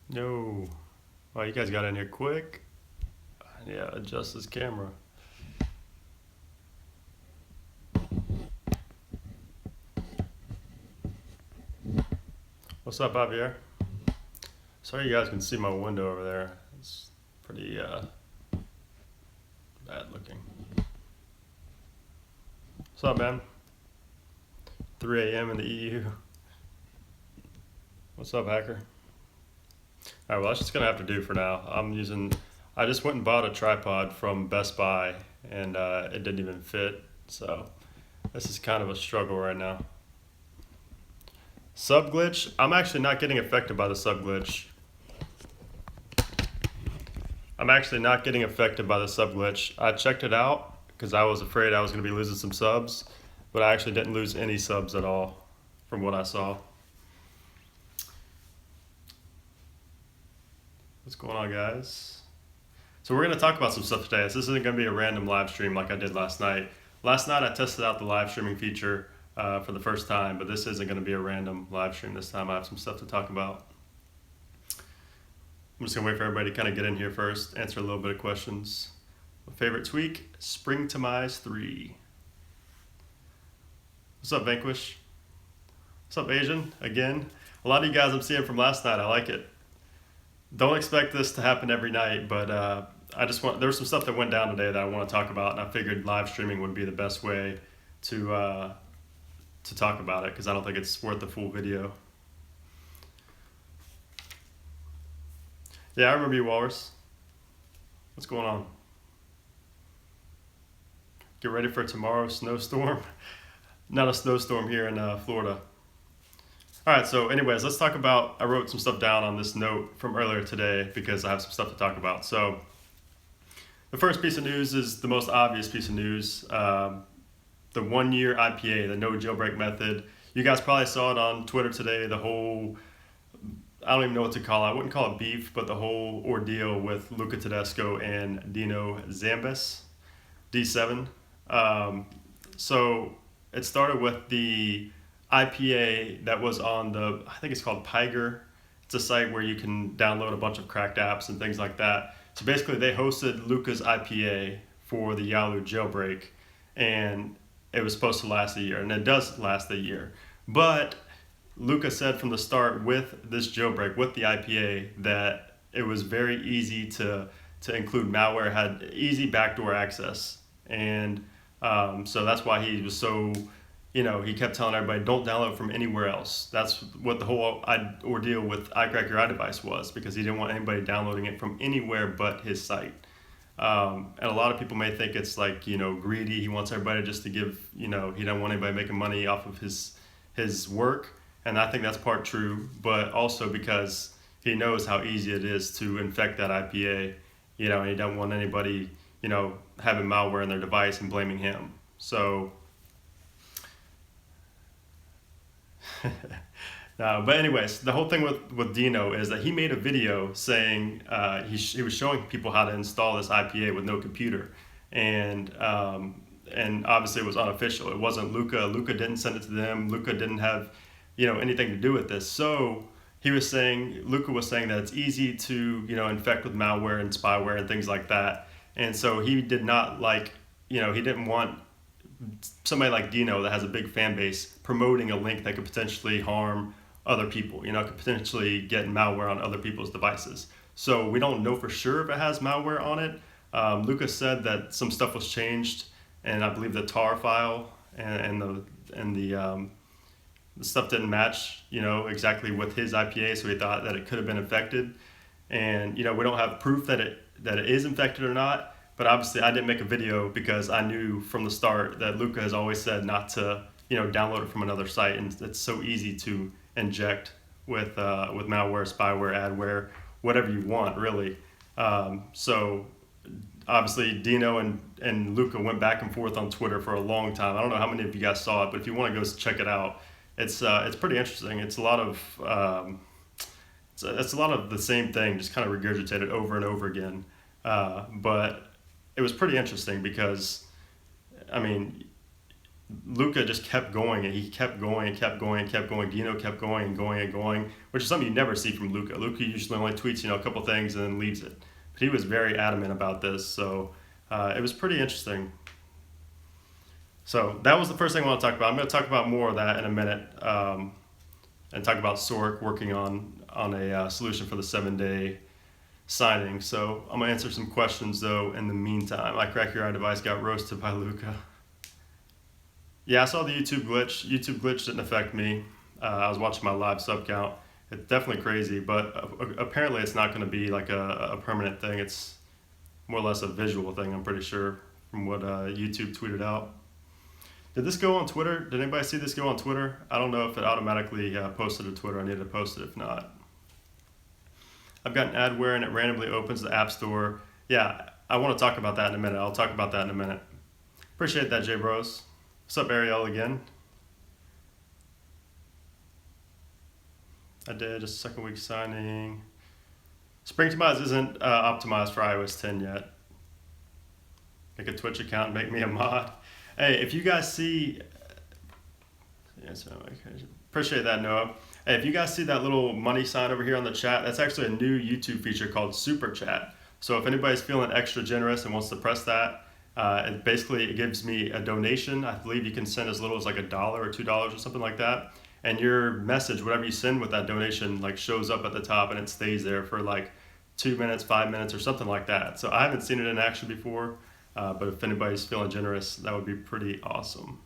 No. Oh, you guys got in here quick. Yeah, adjust this camera. What's up, Javier? Sorry you guys can see my window over there. It's pretty bad looking. What's up, man? 3 a.m. in the EU. What's up, hacker? All right, well, that's just gonna have to do for now. I just went and bought a tripod from Best Buy, and it didn't even fit. So this is kind of a struggle right now. Sub glitch. I'm actually not getting affected by the sub glitch. I'm actually not getting affected by the sub glitch. I checked it out because I was afraid I was going to be losing some subs, but I actually didn't lose any subs at all from what I saw. What's going on, guys? So we're going to talk about some stuff today. So this isn't going to be a random live stream like I did last night. Last night I tested out the live streaming feature for the first time, but this isn't going to be a random live stream this time. I have some stuff to talk about. I'm just going to wait for everybody to kind of get in here first, answer a little bit of questions. My favorite tweak, Springtomize 3. What's up, Vanquish? What's up, Asian? Again, a lot of you guys I'm seeing from last night. I like it. Don't expect this to happen every night, but there was some stuff that went down today that I want to talk about, and I figured live streaming would be the best way to talk about it because I don't think it's worth the full video. Yeah, I remember you, Walrus. What's going on? Get ready for tomorrow's snowstorm. Not a snowstorm here in Florida. All right, so anyways, let's talk about, I wrote some stuff down on this note from earlier today because I have some stuff to talk about. So the first piece of news is the most obvious piece of news. The 1 year IPA, the no jailbreak method. You guys probably saw it on Twitter today, the whole, I don't even know what to call it. I wouldn't call it beef, but the whole ordeal with Luca Tedesco and Dino Zambis, D7. So it started with the IPA that was on I think it's called Piger. It's a site where you can download a bunch of cracked apps and things like that. So basically they hosted Luca's IPA for the Yalu jailbreak, and it was supposed to last a year, and it does last a year. But Luca said from the start with this jailbreak, with the IPA, that it was very easy to include malware, had easy backdoor access. And so that's why he was so, he kept telling everybody, don't download from anywhere else. That's what the whole ordeal with iCrack Your iDevice was, because he didn't want anybody downloading it from anywhere but his site. And a lot of people may think it's like, greedy. He wants everybody just to give, he don't want anybody making money off of his work. And I think that's part true, but also because he knows how easy it is to infect that IPA, and he don't want anybody, having malware in their device and blaming him. So, but anyways, the whole thing with Dino is that he made a video saying he was showing people how to install this IPA with no computer, and obviously it was unofficial. It wasn't Luca. Luca didn't send it to them. Luca didn't have anything to do with this. So Luca was saying that it's easy to infect with malware and spyware and things like that, and so he did not he didn't want somebody like Dino that has a big fan base promoting a link that could potentially harm other people, could potentially get malware on other people's devices. So we don't know for sure if it has malware on it. Lucas said that some stuff was changed, and I believe the tar file and the stuff didn't match, exactly with his IPA, so he thought that it could have been infected. And we don't have proof that it is infected or not. But obviously, I didn't make a video because I knew from the start that Luca has always said not to, download it from another site, and it's so easy to inject with malware, spyware, adware, whatever you want, really. So obviously, Dino and Luca went back and forth on Twitter for a long time. I don't know how many of you guys saw it, but if you want to go check it out, it's pretty interesting. It's a lot of it's a lot of the same thing, just kind of regurgitated over and over again. But it was pretty interesting because, Luca just kept going, and he kept going and kept going and kept going. Dino kept going and going and going, which is something you never see from Luca. Luca usually only tweets, a couple things and then leaves it. But he was very adamant about this, so it was pretty interesting. So that was the first thing I want to talk about. I'm going to talk about more of that in a minute, and talk about Sork working on a solution for the 7-day signing. So I'm going to answer some questions, though, in the meantime. I Crack Your iDevice got roasted by Luca. Yeah, I saw the YouTube glitch. YouTube glitch didn't affect me. I was watching my live sub count. It's definitely crazy, but apparently it's not going to be like a permanent thing. It's more or less a visual thing, I'm pretty sure, from what YouTube tweeted out. Did this go on Twitter? Did anybody see this go on Twitter? I don't know if it automatically posted to Twitter. I needed to post it if not. I've got an adware and it randomly opens the App Store. Yeah, I want to talk about that in a minute. I'll talk about that in a minute. Appreciate that, J Bros. What's up, Ariel, again? I did a second week signing. Spring Optimize isn't optimized for iOS 10 yet. Make a Twitch account and make me a mod. Hey, if you guys see, appreciate that, Noah. Hey, if you guys see that little money sign over here on the chat, that's actually a new YouTube feature called Super Chat. So if anybody's feeling extra generous and wants to press that, it gives me a donation. I believe you can send as little as like $1 or $2 or something like that. And your message, whatever you send with that donation, like shows up at the top and it stays there for like 2 minutes, 5 minutes or something like that. So I haven't seen it in action before. But if anybody's feeling generous, that would be pretty awesome.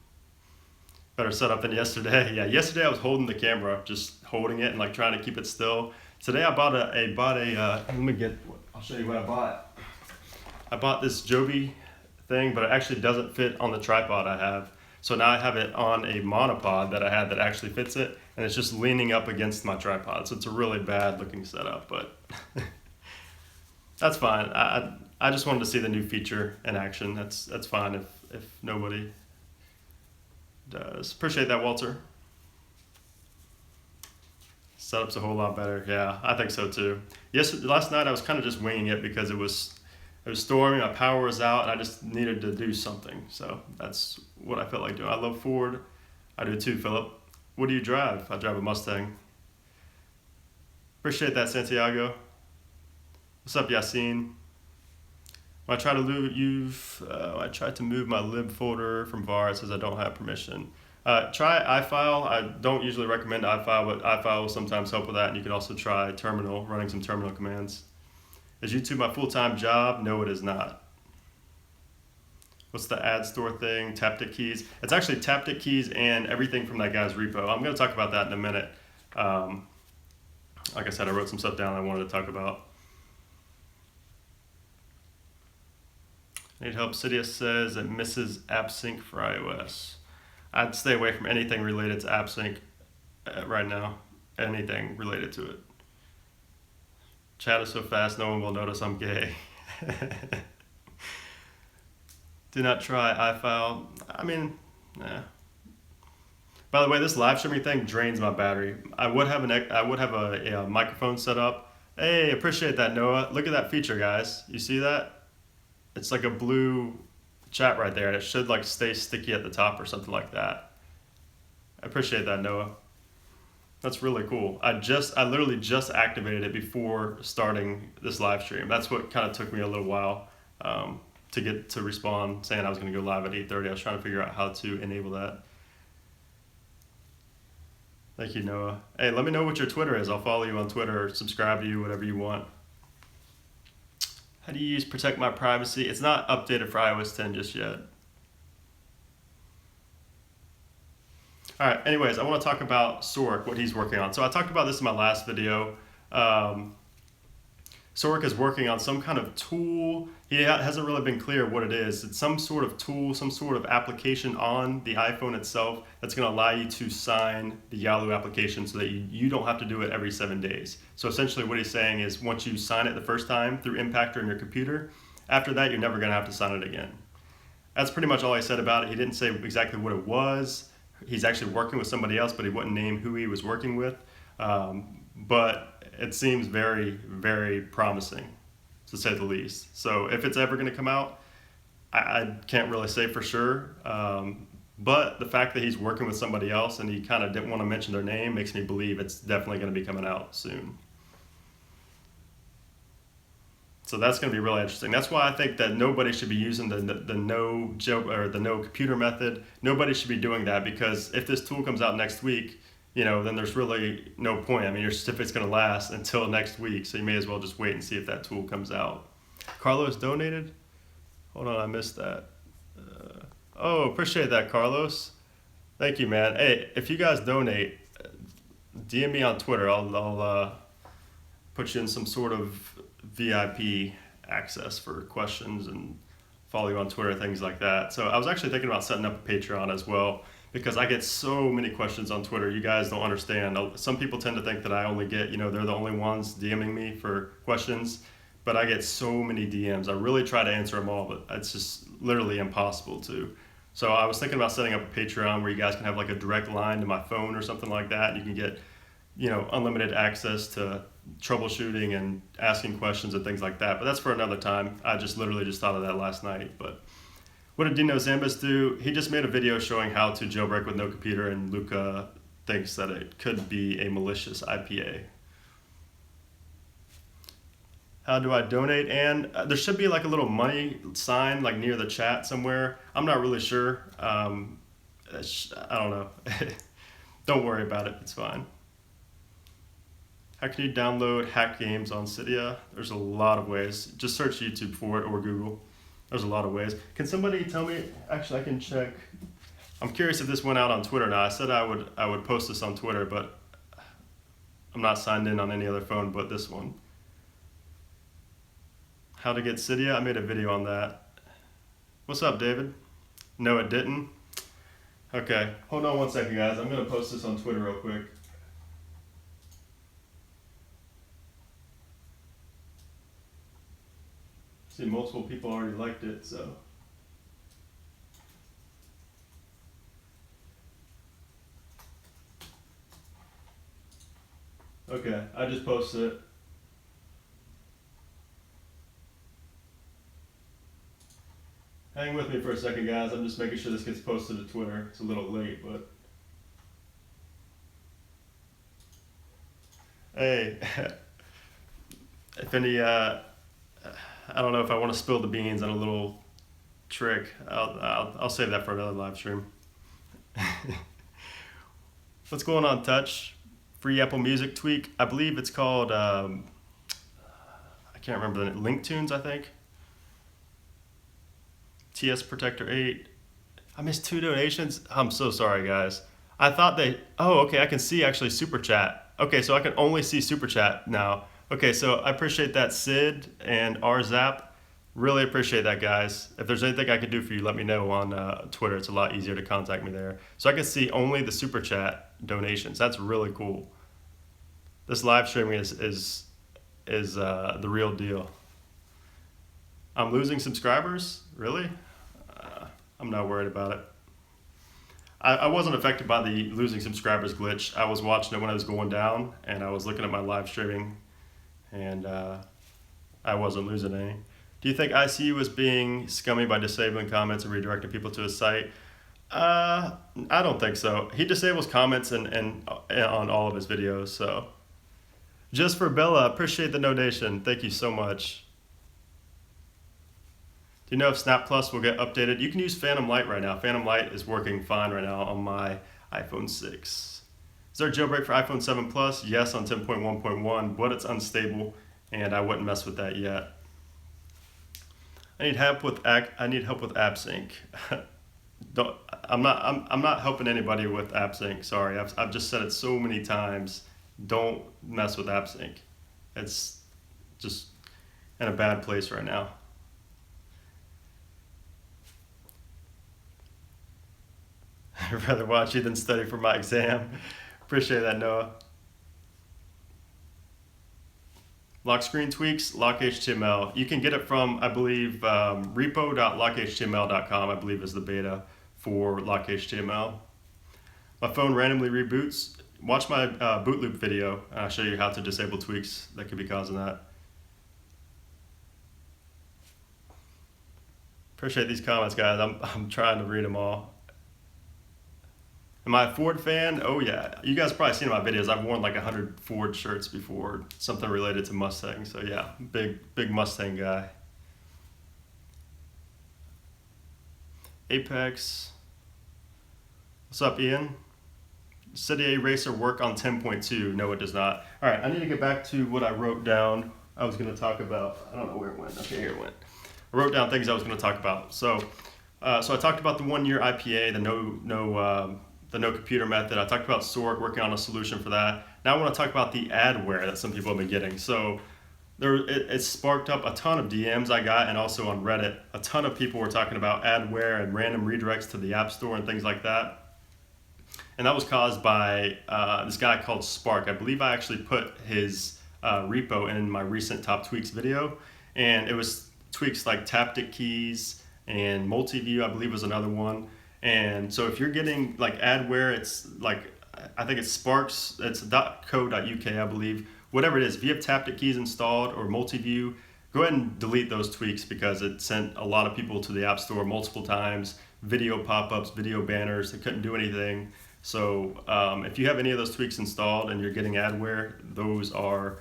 Better setup than yesterday. Yeah, yesterday I was holding the camera, just holding it and like trying to keep it still. Today I bought I'll show you what I bought. I bought this Joby thing, but it actually doesn't fit on the tripod I have. So now I have it on a monopod that I had that actually fits it, and it's just leaning up against my tripod. So it's a really bad looking setup, but that's fine. I just wanted to see the new feature in action. That's fine if nobody does. Appreciate that, Walter. Setup's a whole lot better. Yeah, I think so too. Last night I was kind of just winging it because it was storming, my power was out, and I just needed to do something. So that's what I felt like doing. I love Ford. I do too, Philip. What do you drive? I drive a Mustang. Appreciate that, Santiago. What's up, Yassine? When I try to move my lib folder from var, it says I don't have permission. Try iFile. I don't usually recommend iFile, but iFile will sometimes help with that. And you can also try terminal, running some terminal commands. Is YouTube my full-time job? No, it is not. What's the ad store thing? Taptic keys. It's actually Taptic keys and everything from that guy's repo. I'm going to talk about that in a minute. Like I said, I wrote some stuff down I wanted to talk about. Need help. Cydia says it misses AppSync for iOS. I'd stay away from anything related to AppSync right now. Anything related to it. Chat is so fast, no one will notice I'm gay. Do not try iFile. I mean, nah. By the way, this live streaming thing drains my battery. I would have a microphone set up. Hey, appreciate that, Noah. Look at that feature, guys. You see that? It's like a blue chat right there, and it should like stay sticky at the top or something like that. I appreciate that, Noah. That's really cool. I literally just activated it before starting this live stream. That's what kind of took me a little while to get to respond saying I was going to go live at 8:30. I was trying to figure out how to enable that. Thank you, Noah. Hey, let me know what your Twitter is. I'll follow you on Twitter or subscribe to you, whatever you want. How do you use Protect My Privacy? It's not updated for iOS 10 just yet. All right, anyways, I want to talk about Sork, what he's working on. So I talked about this in my last video. Sork is working on some kind of tool. He hasn't really been clear what it is. It's some sort of tool, some sort of application on the iPhone itself that's going to allow you to sign the Yalu application so that you don't have to do it every 7 days. So essentially what he's saying is once you sign it the first time through Impactor in your computer, after that you're never going to have to sign it again. That's pretty much all he said about it. He didn't say exactly what it was. He's actually working with somebody else, but he wouldn't name who he was working with. But it seems very, very promising, to say the least. So if it's ever going to come out, I can't really say for sure. But the fact that he's working with somebody else and he kind of didn't want to mention their name makes me believe it's definitely going to be coming out soon. So that's going to be really interesting. That's why I think that nobody should be using the no joke or the no computer method. Nobody should be doing that, because if this tool comes out next week, then there's really no point. I mean, your certificate's going to last until next week, so you may as well just wait and see if that tool comes out. Carlos donated? Hold on, I missed that. Oh, appreciate that, Carlos. Thank you, man. Hey, if you guys donate, DM me on Twitter. I'll put you in some sort of VIP access for questions and follow you on Twitter, things like that. So I was actually thinking about setting up a Patreon as well, because I get so many questions on Twitter. You guys don't understand. Some people tend to think that I only get, they're the only ones DMing me for questions, but I get so many DMs. I really try to answer them all, but it's just literally impossible to. So I was thinking about setting up a Patreon where you guys can have like a direct line to my phone or something like that. And you can get, unlimited access to troubleshooting and asking questions and things like that. But that's for another time. I just literally just thought of that last night. But what did Dino Zambas do? He just made a video showing how to jailbreak with no computer, and Luca thinks that it could be a malicious IPA. How do I donate? And there should be like a little money sign like near the chat somewhere. I'm not really sure. I don't know. Don't worry about it. It's fine. How can you download hack games on Cydia? There's a lot of ways. Just search YouTube for it or Google. There's a lot of ways. Can somebody tell me? Actually, I can check. I'm curious if this went out on Twitter now. I said I would post this on Twitter, but I'm not signed in on any other phone but this one. How to get Cydia? I made a video on that. What's up, David? No, it didn't. Okay, hold on one second, guys. I'm gonna post this on Twitter real quick. See, multiple people already liked it, so. Okay, I just posted it. Hang with me for a second, guys. I'm just making sure this gets posted to Twitter. It's a little late, but. Hey, if any, I don't know if I want to spill the beans on a little trick. I'll save that for another live stream. What's going on, Touch? Free Apple Music tweak. I believe it's called, I can't remember the name. Link Tunes, I think. TS Protector 8. I missed 2 donations. I'm so sorry, guys. I thought oh, okay, I can see actually Super Chat. Okay, so I can only see Super Chat now. Okay, so I appreciate that, Sid and RZap. Really appreciate that, guys. If there's anything I can do for you, let me know on Twitter. It's a lot easier to contact me there. So I can see only the Super Chat donations. That's really cool. This live streaming is the real deal. I'm losing subscribers? Really? I'm not worried about it. I wasn't affected by the losing subscribers glitch. I was watching it when it was going down, and I was looking at my live streaming, and I wasn't losing any. Do you think ICU was being scummy by disabling comments and redirecting people to his site? I don't think so. He disables comments and on all of his videos, so. Just for Bella, appreciate the donation. Thank you so much. Do you know if Snap Plus will get updated? You can use Phantom Light right now. Phantom Light is working fine right now on my iPhone 6. Is there a jailbreak for iPhone 7 Plus? Yes, on 10.1.1, but it's unstable, and I wouldn't mess with that yet. I need help with AppSync. I'm not helping anybody with AppSync. Sorry, I've just said it so many times. Don't mess with AppSync. It's just in a bad place right now. I'd rather watch you than study for my exam. Appreciate that, Noah. Lock screen tweaks, lock HTML. You can get it from, I believe, repo.lockhtml.com, I believe is the beta for lock HTML. My phone randomly reboots. Watch my boot loop video, and I'll show you how to disable tweaks that could be causing that. Appreciate these comments, guys. I'm trying to read them all. Am I a Ford fan? Oh yeah. You guys probably seen my videos. I've worn like 100 Ford shirts before, something related to Mustang. So yeah, big Mustang guy. Apex. What's up, Ian? City A Racer work on 10.2. No, it does not. All right, I need to get back to what I wrote down. I was going to talk about. I don't know where it went. Okay, here it went. I wrote down things I was going to talk about. So I talked about the 1 year IPA, the no computer method. I talked about Sorg working on a solution for that. Now I want to talk about the adware that some people have been getting. So it sparked up a ton of DMs I got, and also on Reddit, a ton of people were talking about adware and random redirects to the App Store and things like that. And that was caused by this guy called Spark. I believe I actually put his repo in my recent top tweaks video, and it was tweaks like taptic keys and multi-view, I believe was another one. And so if you're getting like adware, it's like, I think it's Sparks, it's .co.uk, I believe. Whatever it is, if you have taptic keys installed or multi-view, go ahead and delete those tweaks, because it sent a lot of people to the App Store multiple times. Video pop-ups, video banners, they couldn't do anything. So if you have any of those tweaks installed and you're getting adware, those are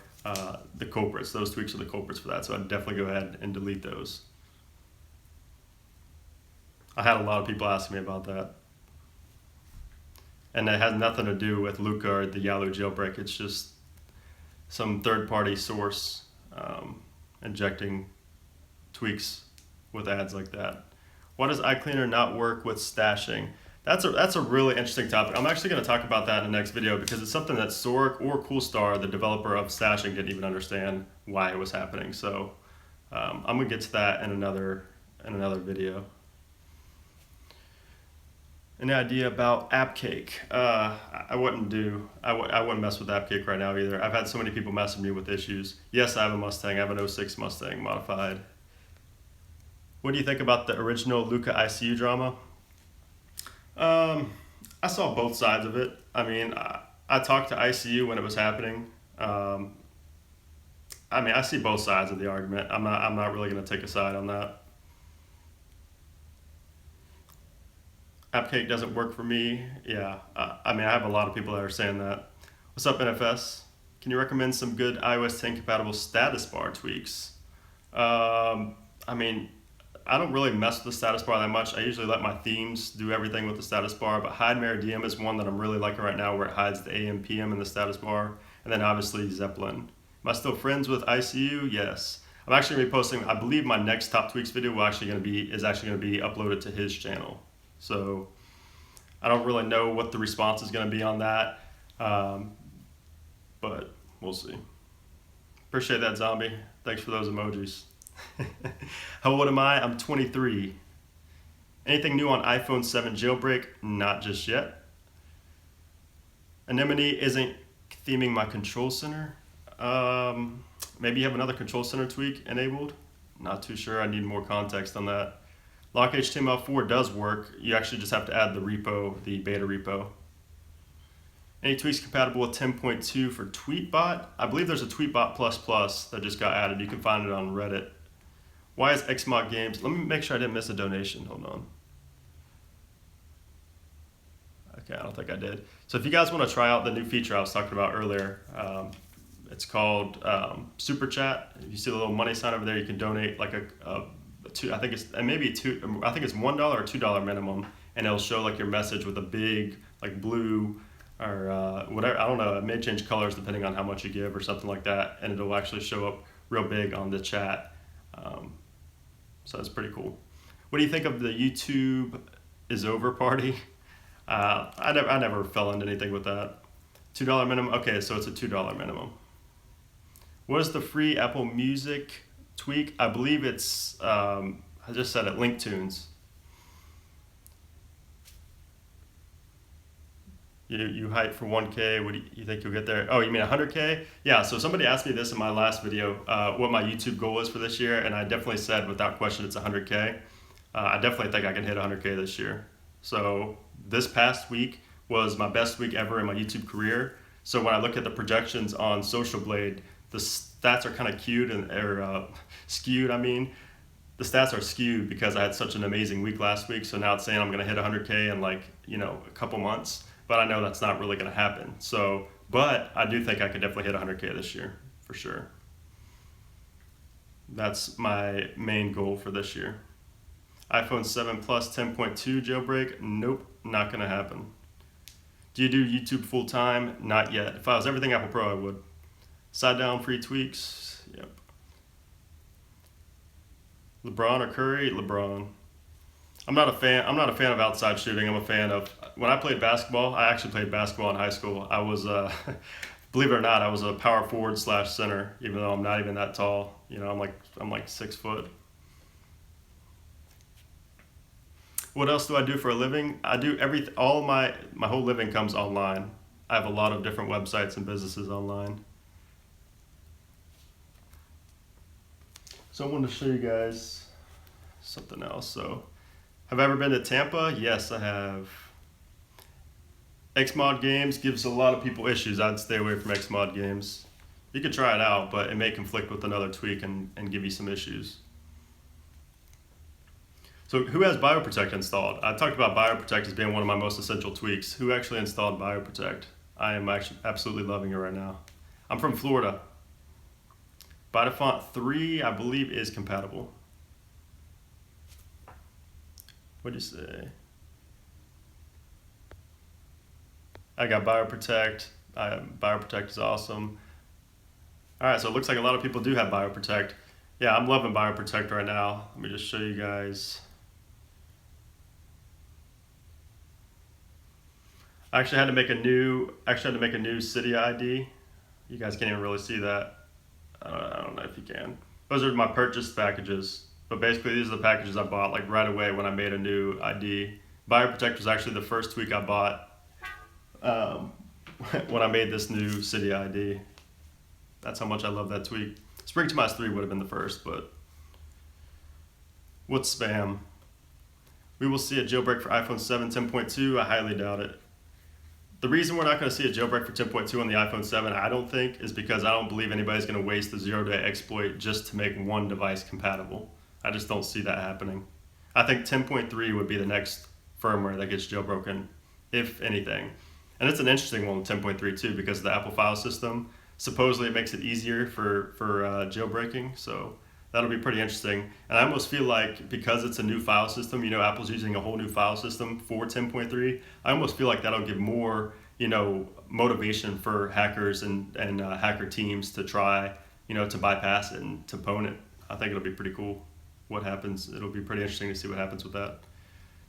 the culprits. Those tweaks are the culprits for that. So I'd definitely go ahead and delete those. I had a lot of people asking me about that. And it has nothing to do with Luca or the Yalu jailbreak. It's just some third-party source injecting tweaks with ads like that. Why does iCleaner not work with stashing? That's a really interesting topic. I'm actually going to talk about that in the next video, because it's something that Sorg or Coolstar, the developer of stashing, didn't even understand why it was happening. So I'm going to get to that in another video. An idea about AppCake? I wouldn't mess with AppCake right now either. I've had so many people messing me with issues. Yes, I have a Mustang. I have an '06 Mustang modified. What do you think about the original Luca ICU drama? I saw both sides of it. I mean, I talked to ICU when it was happening. I mean, I see both sides of the argument. I'm not really going to take a side on that. AppCake doesn't work for me. Yeah, I mean, I have a lot of people that are saying that. What's up, NFS? Can you recommend some good iOS 10 compatible status bar tweaks? I mean, I don't really mess with the status bar that much. I usually let my themes do everything with the status bar, but Hide Meridian is one that I'm really liking right now, where it hides the AM PM in the status bar. And then obviously Zeppelin. Am I still friends with ICU? Yes. I'm actually going to be posting, I believe my next top tweaks video is actually going to be uploaded to his channel. So I don't really know what the response is going to be on that, but we'll see. Appreciate that, Zombie. Thanks for those emojis. How old am I? I'm 23. Anything new on iPhone 7 jailbreak? Not just yet. Anemone isn't theming my control center. Maybe you have another control center tweak enabled. Not too sure. I need more context on that. Lock HTML4 does work. You actually just have to add the repo, the beta repo. Any tweaks compatible with 10.2 for Tweetbot? I believe there's a Tweetbot++ that just got added. You can find it on Reddit. Why is Xmod Games? Let me make sure I didn't miss a donation. Hold on. Okay, I don't think I did. So if you guys want to try out the new feature I was talking about earlier, it's called Super Chat. If you see the little money sign over there, you can donate like I think it's $1 or $2 minimum, and it'll show like your message with a big like blue or whatever. I don't know. It may change colors depending on how much you give or something like that, and it'll actually show up real big on the chat. So that's pretty cool. What do you think of the YouTube is over party? I never fell into anything with that. $2 minimum. Okay, so it's a $2 minimum. What is the free Apple Music tweak? I believe it's, I just said it, Link Tunes. You hype for 1K, what do you think you'll get there? Oh, you mean 100K? Yeah, so somebody asked me this in my last video, what my YouTube goal is for this year, and I definitely said without question it's 100K. I definitely think I can hit 100K this year. So this past week was my best week ever in my YouTube career. So when I look at the projections on Social Blade, the stats are kind of skewed. I mean, the stats are skewed because I had such an amazing week last week. So now it's saying I'm going to hit 100K in like, a couple months. but I know that's not really going to happen. So, but I do think I could definitely hit 100K this year for sure. That's my main goal for this year. iPhone 7 Plus 10.2 jailbreak? Nope, not going to happen. Do you do YouTube full time? Not yet. If I was everything Apple Pro, I would. Side down free tweaks? Yep. LeBron or Curry? LeBron. I'm not a fan. I'm not a fan of outside shooting. I'm a fan of when I played basketball. I actually played basketball in high school. I was, believe it or not, I was a power forward slash center. Even though I'm not even that tall. You know, I'm like 6 foot. What else do I do for a living? I do everything. All my whole living comes online. I have a lot of different websites and businesses online. So I wanted to show you guys something else. So, have I ever been to Tampa? Yes, I have. Xmod games gives a lot of people issues. I'd stay away from Xmod games. You could try it out, but it may conflict with another tweak and give you some issues. So who has BioProtect installed? I talked about BioProtect as being one of my most essential tweaks. Who actually installed BioProtect? I am actually absolutely loving it right now. I'm from Florida. Bitafont 3, I believe, is compatible. What'd you say? I got BioProtect. BioProtect is awesome. All right, so it looks like a lot of people do have BioProtect. Yeah, I'm loving BioProtect right now. Let me just show you guys. I actually had to make a new city ID. You guys can't even really see that. I don't know if you can. Those are my purchased packages. But basically, these are the packages I bought like right away when I made a new ID. BioProtect was actually the first tweak I bought when I made this new city ID. That's how much I love that tweak. Spring Tomas 3 would have been the first, but what's spam? We will see a jailbreak for iPhone 7 10.2. I highly doubt it. The reason we're not going to see a jailbreak for 10.2 on the iPhone 7, I don't think, is because I don't believe anybody's going to waste the 0-day exploit just to make one device compatible. I just don't see that happening. I think 10.3 would be the next firmware that gets jailbroken, if anything. And it's an interesting one with 10.3 too, because of the Apple file system. Supposedly it makes it easier for jailbreaking, so that'll be pretty interesting. And I almost feel like because it's a new file system, you know, Apple's using a whole new file system for 10.3. I almost feel like that'll give more, you know, motivation for hackers and hacker teams to try, you know, to bypass it and to pwn it. I think it'll be pretty cool what happens. It'll be pretty interesting to see what happens with that.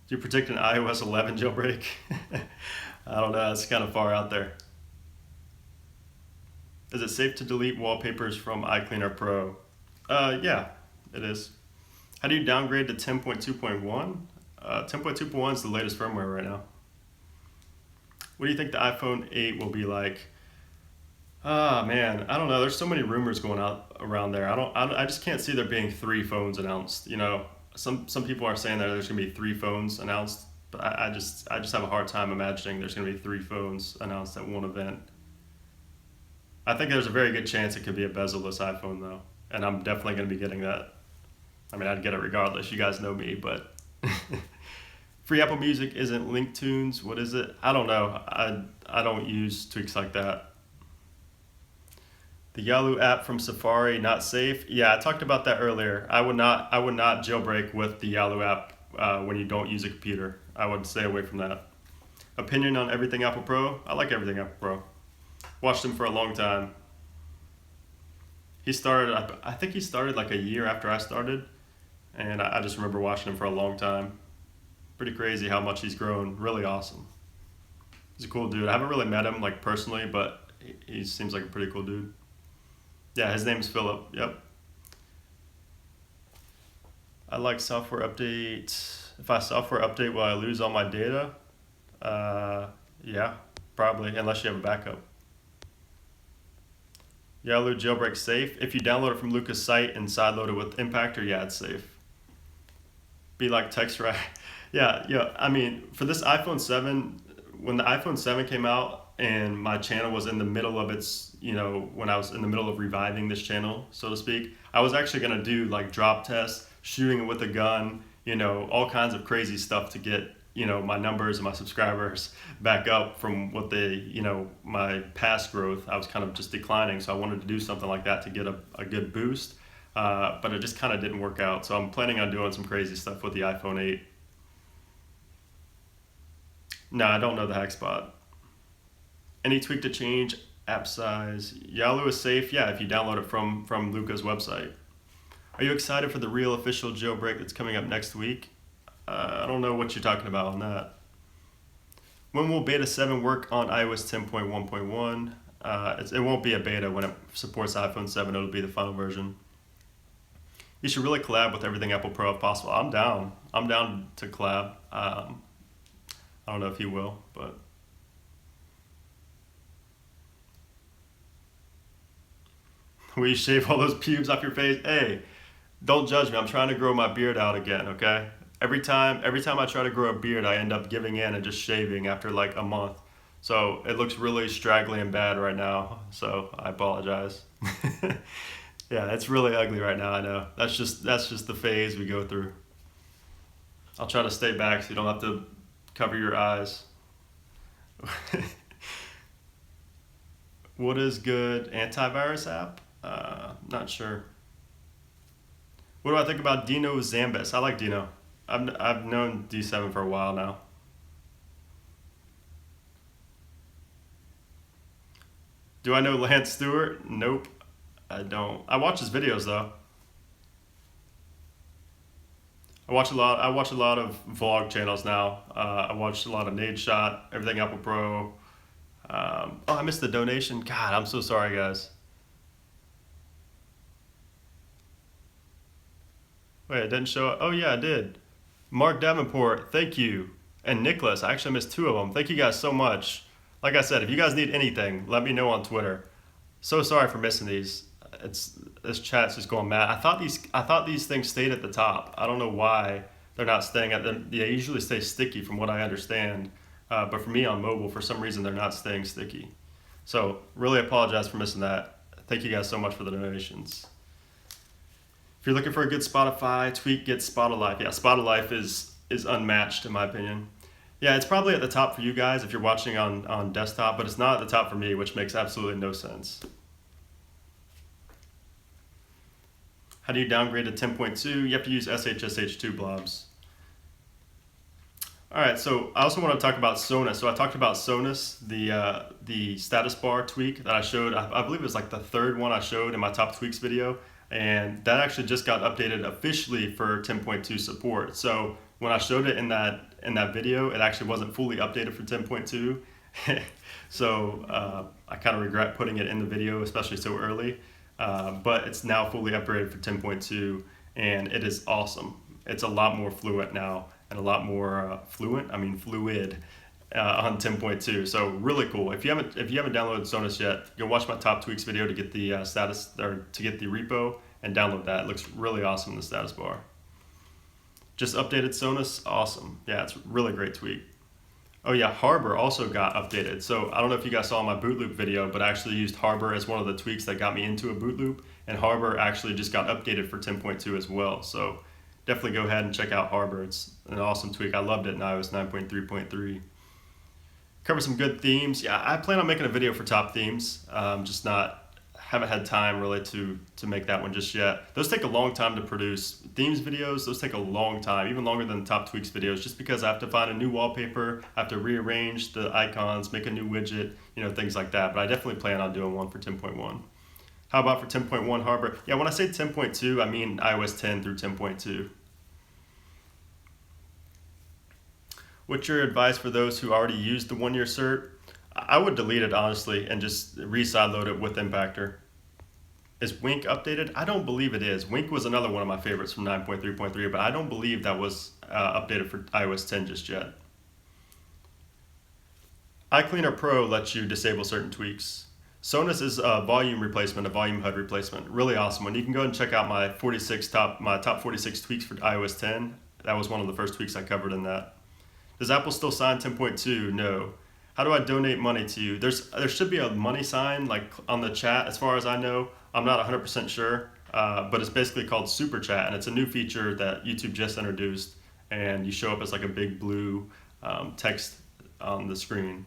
Do you predict an iOS 11 jailbreak? I don't know, it's kind of far out there. Is it safe to delete wallpapers from iCleaner Pro? Yeah, it is. How do you downgrade to 10.2.1? 10.2.1 is the latest firmware right now. What do you think the iPhone 8 will be like? Ah, man, I don't know. There's so many rumors going out around there. I just can't see there being 3 phones announced. You know, some people are saying that there's gonna be 3 phones announced, but I just have a hard time imagining there's gonna be 3 phones announced at one event. I think there's a very good chance it could be a bezel-less iPhone though, and I'm definitely gonna be getting that. I mean, I'd get it regardless. You guys know me, but free Apple Music isn't Linktunes. What is it? I don't know. I don't use tweaks like that. The Yalu app from Safari not safe. Yeah, I talked about that earlier. I would not jailbreak with the Yalu app when you don't use a computer. I would stay away from that. Opinion on everything Apple Pro? I like everything Apple Pro. Watched him for a long time. He started, I think he started like a year after I started, and I just remember watching him for a long time. Pretty crazy how much he's grown. Really awesome. He's a cool dude. I haven't really met him like personally, but he seems like a pretty cool dude. Yeah, his name's Philip. Yep. I like software update. If I software update, will I lose all my data? Yeah, probably, unless you have a backup. Yalu jailbreak safe. If you download it from Luca's site and sideload it with Impactor, yeah, it's safe. Be like TextRite. Yeah. I mean, for this iPhone 7, when the iPhone 7 came out and my channel was in the middle of its, you know, when I was in the middle of reviving this channel, so to speak, I was actually going to do like drop tests, shooting it with a gun, you know, all kinds of crazy stuff to get my numbers and my subscribers back up from what my past growth. I was kind of just declining, so I wanted to do something like that to get a good boost. But it just kind of didn't work out. So I'm planning on doing some crazy stuff with the iPhone 8. No, I don't know the hack spot. Any tweak to change app size? Yalu is safe. Yeah, if you download it from Luca's website. Are you excited for the real official jailbreak that's coming up next week? I don't know what you're talking about on that. When will Beta 7 work on iOS 10.1.1? It won't be a beta when it supports iPhone 7. It'll be the final version. You should really collab with everything Apple Pro if possible. I'm down. I'm down to collab. I don't know if he will, but... Will you shave all those pubes off your face? Hey, don't judge me. I'm trying to grow my beard out again, okay? Every time I try to grow a beard, I end up giving in and just shaving after like a month. So it looks really straggly and bad right now. So I apologize. Yeah, it's really ugly right now. I know. That's just the phase we go through. I'll try to stay back so you don't have to cover your eyes. What is good antivirus app? Not sure. What do I think about Dino Zambis? I like Dino. I've known D7 for a while now. Do I know Lance Stewart? Nope, I don't. I watch his videos though. I watch a lot of vlog channels now. I watch a lot of Nade Shot, Everything Apple Pro. Oh, I missed the donation. God, I'm so sorry, guys. Wait, it didn't show up. Oh yeah, I did. Mark Davenport, thank you. And Nicholas, I actually missed two of them. Thank you guys so much. Like I said, if you guys need anything, let me know on Twitter. So sorry for missing these. This chat's just going mad. I thought these things stayed at the top. I don't know why they're not staying at the. They usually stay sticky, from what I understand. But for me on mobile, for some reason, they're not staying sticky. So really apologize for missing that. Thank you guys so much for the donations. If you're looking for a good Spotify tweak, get Spotify. Yeah, Spotify is unmatched in my opinion. Yeah, it's probably at the top for you guys if you're watching on desktop, but it's not at the top for me, which makes absolutely no sense. How do you downgrade to 10.2? You have to use SHSH2 blobs. All right, so I also want to talk about Sonus. So I talked about Sonus, the status bar tweak that I showed. I believe it was like the third one I showed in my top tweaks video, and that actually just got updated officially for 10.2 support. So when I showed it in that video, it actually wasn't fully updated for 10.2. So I kind of regret putting it in the video, especially so early. But it's now fully upgraded for 10.2, and it is awesome. It's a lot more fluent now, and a lot more fluid on 10.2. So really cool. If you haven't downloaded Sonus yet, go watch my top tweaks video to get the status, or to get the repo and download that. It looks really awesome in the status bar. Just updated Sonus, awesome. Yeah, it's a really great tweak. Oh yeah, Harbor also got updated. So I don't know if you guys saw my boot loop video, but I actually used Harbor as one of the tweaks that got me into a boot loop, and Harbor actually just got updated for 10.2 as well. So definitely go ahead and check out Harbor. It's an awesome tweak. I loved it in iOS 9.3.3. Cover some good themes. Yeah, I plan on making a video for top themes. Haven't had time really to make that one just yet. Those take a long time to produce. Themes videos, those take a long time, even longer than top tweaks videos, just because I have to find a new wallpaper, I have to rearrange the icons, make a new widget, things like that. But I definitely plan on doing one for 10.1. How about for 10.1 Harbor? Yeah, when I say 10.2, I mean iOS 10 through 10.2. What's your advice for those who already used the 1-year cert? I would delete it, honestly, and just re-sideload it with Impactor. Is Wink updated? I don't believe it is. Wink was another one of my favorites from 9.3.3, but I don't believe that was updated for iOS 10 just yet. iCleaner Pro lets you disable certain tweaks. Sonus is a volume replacement, a volume HUD replacement. Really awesome one. You can go and check out my top 46 tweaks for iOS 10. That was one of the first tweaks I covered in that. Does Apple still sign 10.2? No. How do I donate money to you? There should be a money sign like on the chat, as far as I know. I'm not 100% sure, but it's basically called Super Chat, and it's a new feature that YouTube just introduced, and you show up as like a big blue text on the screen.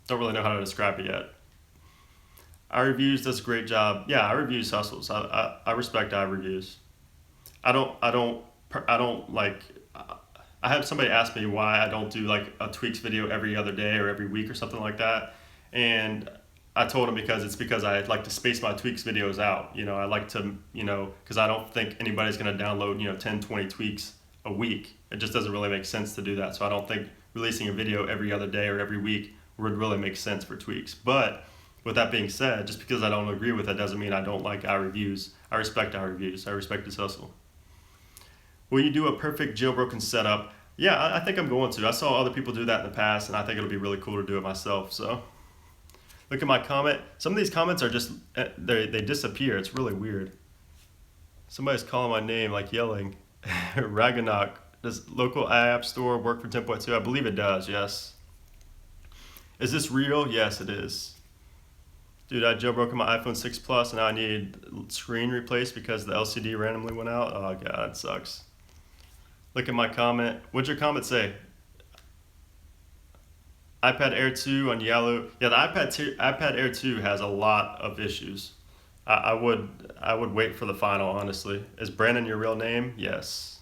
Don't really know how to describe it yet. iReviews does a great job. Yeah, iReviews hustles. I respect iReviews. I don't like. I had somebody ask me why I don't do like a tweaks video every other day or every week or something like that, and I told him because I like to space my tweaks videos out. I like to because I don't think anybody's gonna download 10, 20 tweaks a week. It just doesn't really make sense to do that. So I don't think releasing a video every other day or every week would really make sense for tweaks. But with that being said, just because I don't agree with it doesn't mean I don't like iReviews. I respect iReviews. I respect his hustle. Will you do a perfect jailbroken setup? Yeah, I think I'm going to. I saw other people do that in the past, and I think it'll be really cool to do it myself. So look at my comment. Some of these comments are just, they disappear. It's really weird. Somebody's calling my name, like yelling. Ragnarok. Does local app store work for 10.2? I believe it does, yes. Is this real? Yes, it is. Dude, I jailbroken my iPhone 6 Plus and now I need screen replaced because the LCD randomly went out. Oh god, it sucks. Look at my comment. What'd your comment say? iPad Air 2 on yellow. Yeah, the iPad Air 2 has a lot of issues. I would wait for the final, honestly. Is Brandon your real name? Yes.